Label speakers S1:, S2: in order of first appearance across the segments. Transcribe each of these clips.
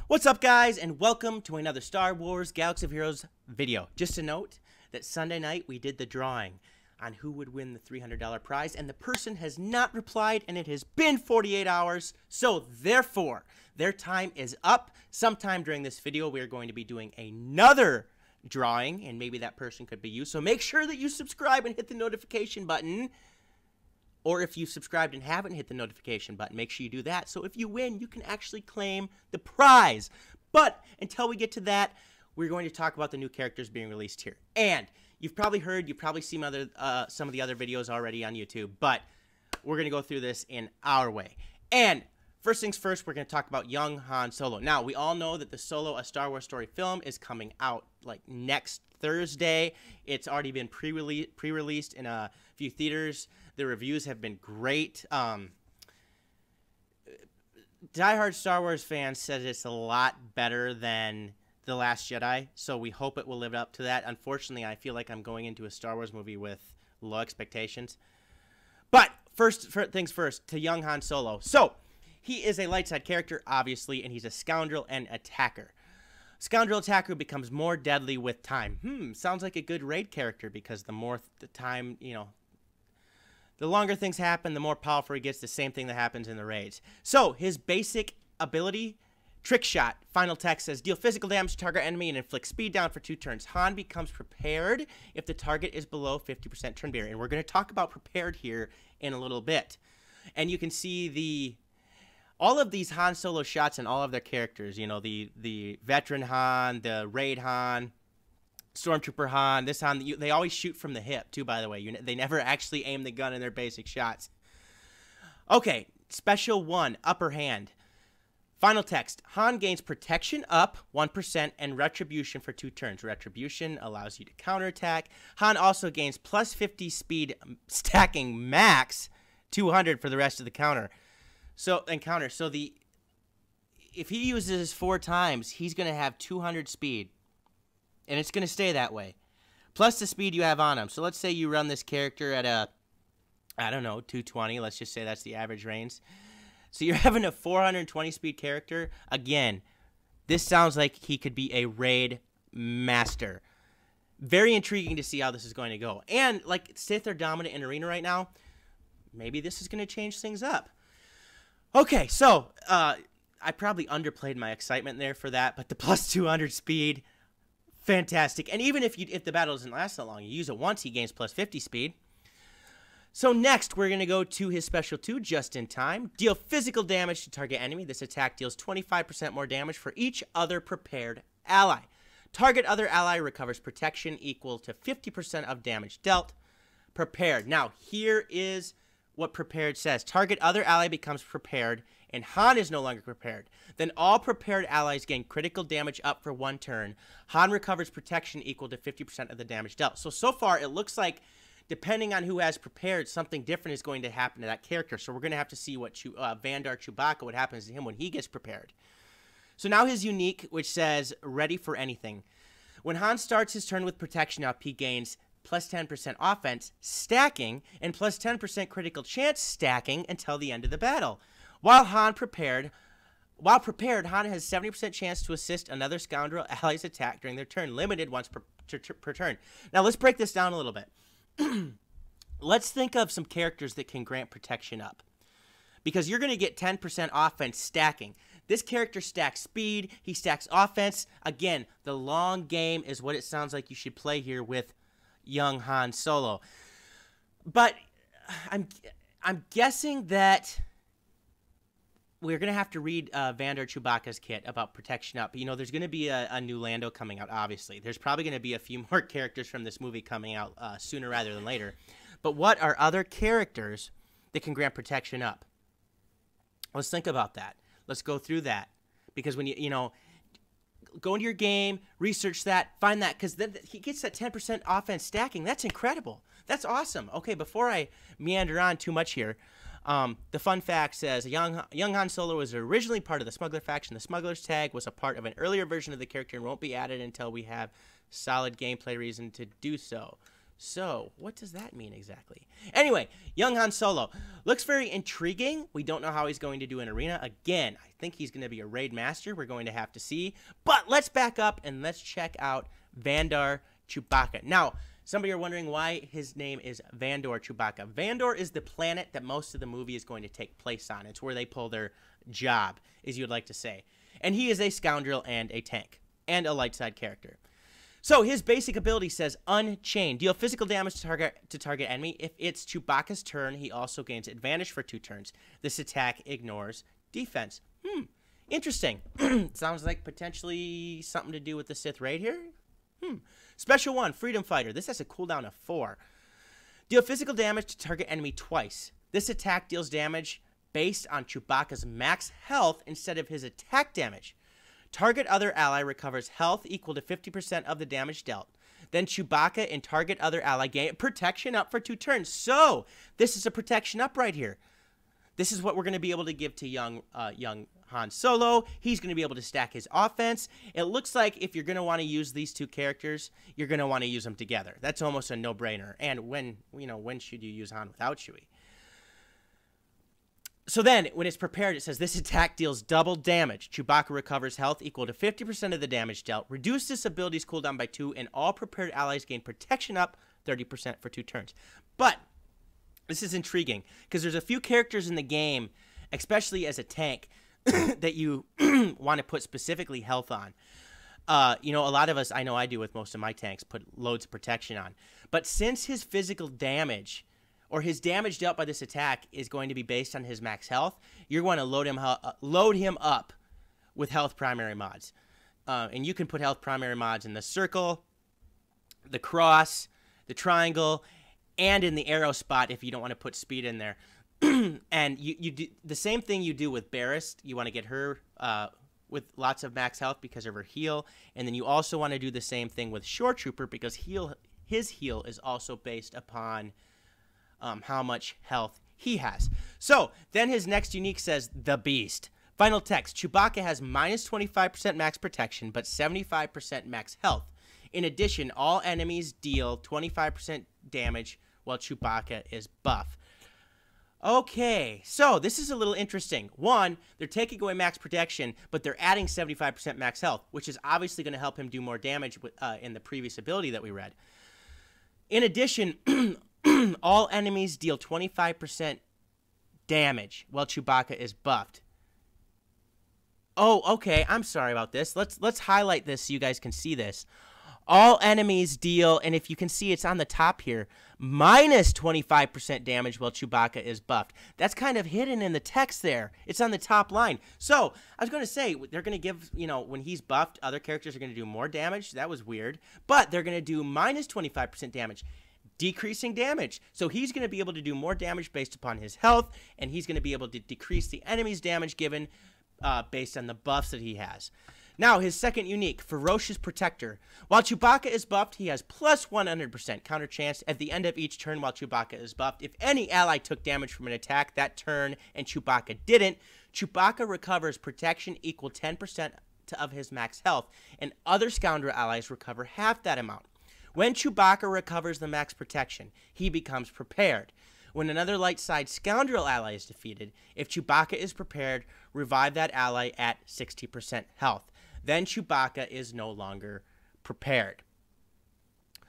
S1: What's up, guys, and welcome to another Star Wars Galaxy of Heroes video. Just a note that Sunday night we did the drawing on who would win the $300 prize, and the person has not replied, and it has been 48 hours, so therefore, their time is up. Sometime during this video, we are going to be doing another drawing, and maybe that person could be you, so make sure that you subscribe and hit the notification button. Or if you've subscribed and haven't hit the notification button, make sure you do that. So if you win, you can actually claim the prize. But until we get to that, we're going to talk about the new characters being released here. And you've probably heard, you've probably seen some of the other videos already on YouTube. But we're going to go through this in our way. And first things first, we're going to talk about young Han Solo. Now, we all know that the Solo, A Star Wars Story film is coming out like next Thursday. It's already been pre-released in a few theaters. The reviews have been great. Diehard Star Wars fans said it's a lot better than The Last Jedi, so we hope it will live up to that. Unfortunately, I feel like I'm going into a Star Wars movie with low expectations. But first things first, to young Han Solo. So, he is a light side character, obviously, and he's a scoundrel and attacker. Scoundrel attacker becomes more deadly with time. Sounds like a good raid character, because the more the time, you know, the longer things happen, the more powerful he gets. The same thing that happens in the raids. So, his basic ability, Trick Shot. Final text says, deal physical damage to target enemy and inflict speed down for 2 turns. Han becomes prepared if the target is below 50% turn barrier. And we're going to talk about prepared here in a little bit. And you can see all of these Han Solo shots and all of their characters. You know, the veteran Han, the raid Han, Stormtrooper Han, this Han, they always shoot from the hip, too, by the way. They never actually aim the gun in their basic shots. Okay, Special 1, Upper Hand. Final text, Han gains protection up 1% and retribution for 2 turns. Retribution allows you to counterattack. Han also gains plus 50 speed, stacking max 200 for the rest of the counter. So, if he uses 4 times, he's going to have 200 speed. And it's going to stay that way. Plus the speed you have on him. So let's say you run this character at a, I don't know, 220. Let's just say that's the average range. So you're having a 420 speed character. Again, this sounds like he could be a raid master. Very intriguing to see how this is going to go. And like Sith are dominant in Arena right now. Maybe this is going to change things up. Okay, so I probably underplayed my excitement there for that. But the plus 200 speed, fantastic. And even if the battle doesn't last that long, you use it once, he gains plus 50 speed. So next, we're going to go to his special 2, Just in Time. Deal physical damage to target enemy. This attack deals 25% more damage for each other prepared ally. Target other ally recovers protection equal to 50% of damage dealt. Prepared. Now, here is what prepared says. Target other ally becomes prepared, and Han is no longer prepared. Then all prepared allies gain critical damage up for 1 turn. Han recovers protection equal to 50% of the damage dealt. So far, it looks like, depending on who has prepared, something different is going to happen to that character. So we're going to have to see what Vandor Chewbacca, what happens to him when he gets prepared. So now his unique, which says, ready for anything. When Han starts his turn with protection up, he gains plus 10% offense stacking and plus 10% critical chance stacking until the end of the battle. While prepared, Han has 70% chance to assist another scoundrel ally's attack during their turn, limited once per turn. Now let's break this down a little bit. Let's think of some characters that can grant protection up, because you're going to get 10% offense stacking. This character stacks speed, he stacks offense. Again, the long game is what it sounds like you should play here with young Han Solo. But I'm guessing that we're going to have to read Vandor Chewbacca's kit about protection up. You know, there's going to be a new Lando coming out, obviously. There's probably going to be a few more characters from this movie coming out sooner rather than later. But what are other characters that can grant protection up? Let's think about that. Let's go through that. Because when you know, go into your game, research that, find that. Because then he gets that 10% offense stacking. That's incredible. That's awesome. Okay, before I meander on too much here, the fun fact says, young Han Solo was originally part of the Smuggler faction. The Smuggler's tag was a part of an earlier version of the character and won't be added until we have solid gameplay reason to do so. So, what does that mean exactly? Anyway, young Han Solo looks very intriguing. We don't know how he's going to do in Arena. Again, I think he's going to be a raid master. We're going to have to see. But let's back up and let's check out Vandor Chewbacca. Now, somebody are wondering why his name is Vandor Chewbacca. Vandor is the planet that most of the movie is going to take place on. It's where they pull their job, as you would like to say. And he is a scoundrel and a tank and a light side character. So his basic ability says Unchained. Deal physical damage to target enemy. If it's Chewbacca's turn, he also gains advantage for 2 turns. This attack ignores defense. Interesting. Sounds like potentially something to do with the Sith Raid here. Special 1, Freedom Fighter. This has a cooldown of 4. Deal physical damage to target enemy twice. This attack deals damage based on Chewbacca's max health instead of his attack damage. Target other ally recovers health equal to 50% of the damage dealt. Then Chewbacca and target other ally gain protection up for 2 turns. So, this is a protection up right here. This is what we're going to be able to give to young Han Solo. He's going to be able to stack his offense. It looks like if you're going to want to use these 2 characters, you're going to want to use them together. That's almost a no-brainer. And when should you use Han without Chewie? So then, when it's prepared, it says, this attack deals double damage. Chewbacca recovers health equal to 50% of the damage dealt. Reduce this ability's cooldown by 2, and all prepared allies gain protection up 30% for 2 turns. But this is intriguing, because there's a few characters in the game, especially as a tank, that you want to put specifically health on. A lot of us, I know I do with most of my tanks, put loads of protection on. But since his physical damage, or his damage dealt by this attack, is going to be based on his max health, you're going to load him up with health primary mods. And you can put health primary mods in the circle, the cross, the triangle, and in the arrow spot if you don't want to put speed in there. And you do the same thing you do with Barriss. You want to get her with lots of max health because of her heal. And then you also want to do the same thing with Shore Trooper because his heal is also based upon how much health he has. So then his next unique says The Beast. Final text. Chewbacca has minus 25% max protection, but 75% max health. In addition, all enemies deal 25% damage while Chewbacca is buff. Okay, so this is a little interesting. One, they're taking away max protection, but they're adding 75% max health, which is obviously going to help him do more damage in the previous ability that we read. In addition, all enemies deal 25% damage while Chewbacca is buffed. Oh, okay. I'm sorry about this. Let's highlight this so you guys can see this. All enemies deal, and if you can see it's on the top here, minus 25% damage while Chewbacca is buffed. That's kind of hidden in the text there. It's on the top line. So, I was going to say, they're going to give, when he's buffed, other characters are going to do more damage. That was weird. But they're going to do minus 25% damage. Decreasing damage. So he's going to be able to do more damage based upon his health, and he's going to be able to decrease the enemy's damage given based on the buffs that he has. Now, his second unique, Ferocious Protector. While Chewbacca is buffed, he has plus 100% counter chance at the end of each turn while Chewbacca is buffed. If any ally took damage from an attack that turn and Chewbacca didn't, Chewbacca recovers protection equal 10% of his max health, and other scoundrel allies recover half that amount. When Chewbacca recovers the max protection, he becomes prepared. When another light side scoundrel ally is defeated, if Chewbacca is prepared, revive that ally at 60% health. Then Chewbacca is no longer prepared.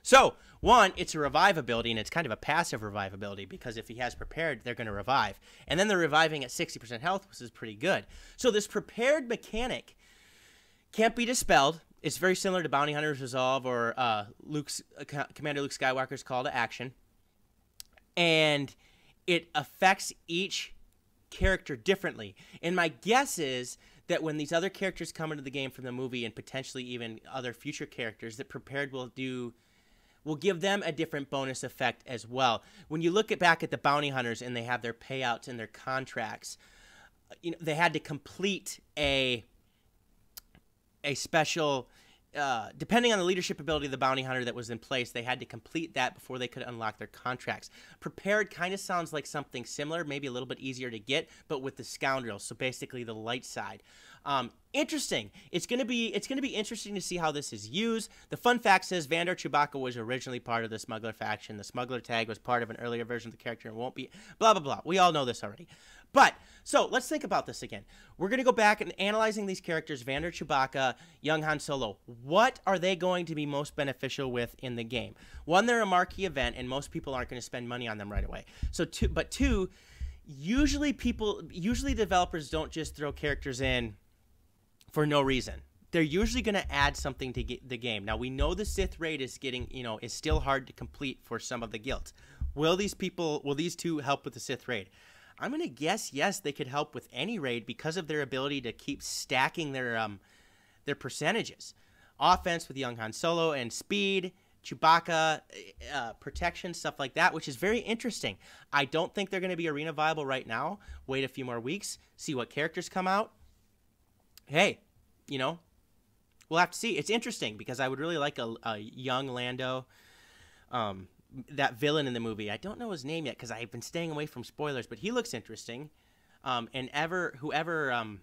S1: So, one, it's a revive ability, and it's kind of a passive revive ability, because if he has prepared, they're going to revive. And then they're reviving at 60% health, which is pretty good. So this prepared mechanic can't be dispelled. It's very similar to Bounty Hunter's Resolve or Commander Luke Skywalker's Call to Action. And it affects each character differently. And my guess is that when these other characters come into the game from the movie, and potentially even other future characters, that prepared will give them a different bonus effect as well. When you look back at the Bounty Hunters and they have their payouts and their contracts, they had to complete a special, depending on the leadership ability of the bounty hunter that was in place, they had to complete that before they could unlock their contracts. Prepared kind of sounds like something similar, maybe a little bit easier to get, but with the scoundrels, so basically the light side. Interesting. It's gonna be interesting to see how this is used. The fun fact says Vandor Chewbacca was originally part of the Smuggler faction. The Smuggler tag was part of an earlier version of the character and won't be. Blah blah blah. We all know this already. But so let's think about this again. We're gonna go back and analyzing these characters: Vandor Chewbacca, young Han Solo. What are they going to be most beneficial with in the game? One, they're a marquee event, and most people aren't going to spend money on them right away. So two, usually developers don't just throw characters in for no reason. They're usually going to add something to the game. Now, we know the Sith raid is is still hard to complete for some of the guilds. Will these two help with the Sith raid? I'm going to guess yes, they could help with any raid because of their ability to keep stacking their percentages. Offense with young Han Solo and speed, Chewbacca, protection, stuff like that, which is very interesting. I don't think they're going to be arena viable right now. Wait a few more weeks, see what characters come out. Hey, we'll have to see. It's interesting because I would really like a young Lando, that villain in the movie. I don't know his name yet because I've been staying away from spoilers, but he looks interesting. And whoever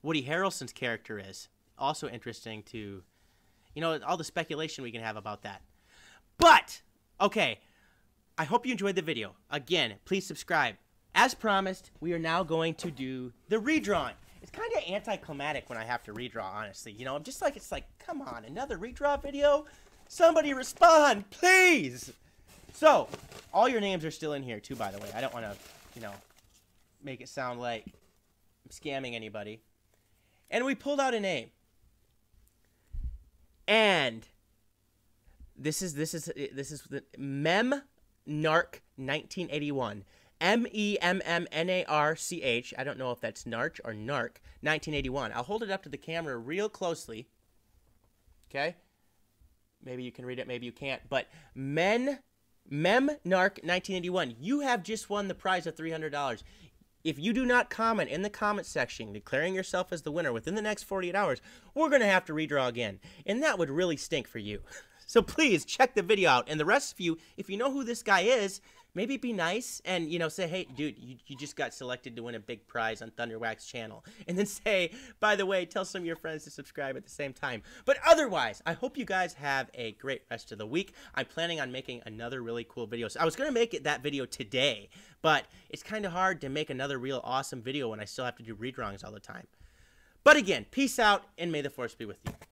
S1: Woody Harrelson's character is, also interesting to, all the speculation we can have about that. But, okay, I hope you enjoyed the video. Again, please subscribe. As promised, we are now going to do the redrawing. It's kind of anticlimactic when I have to redraw, honestly. I'm just like, it's like, come on, another redraw video? Somebody respond, please! So, all your names are still in here, too, by the way. I don't want to, make it sound like I'm scamming anybody. And we pulled out a name. And this is the Memmnarch 1981. MEMMNARCH. I don't know if that's Narch or Narc 1981. I'll hold it up to the camera real closely. Okay? Maybe you can read it, maybe you can't. But Memmnarch 1981. You have just won the prize of $300. If you do not comment in the comment section declaring yourself as the winner within the next 48 hours, we're going to have to redraw again. And that would really stink for you. So please check the video out. And the rest of you, if you know who this guy is, maybe be nice and, say, hey, dude, you just got selected to win a big prize on Thunderwack's channel. And then say, by the way, tell some of your friends to subscribe at the same time. But otherwise, I hope you guys have a great rest of the week. I'm planning on making another really cool video. So I was going to make that video today, but it's kind of hard to make another real awesome video when I still have to do redrawings all the time. But again, peace out, and may the Force be with you.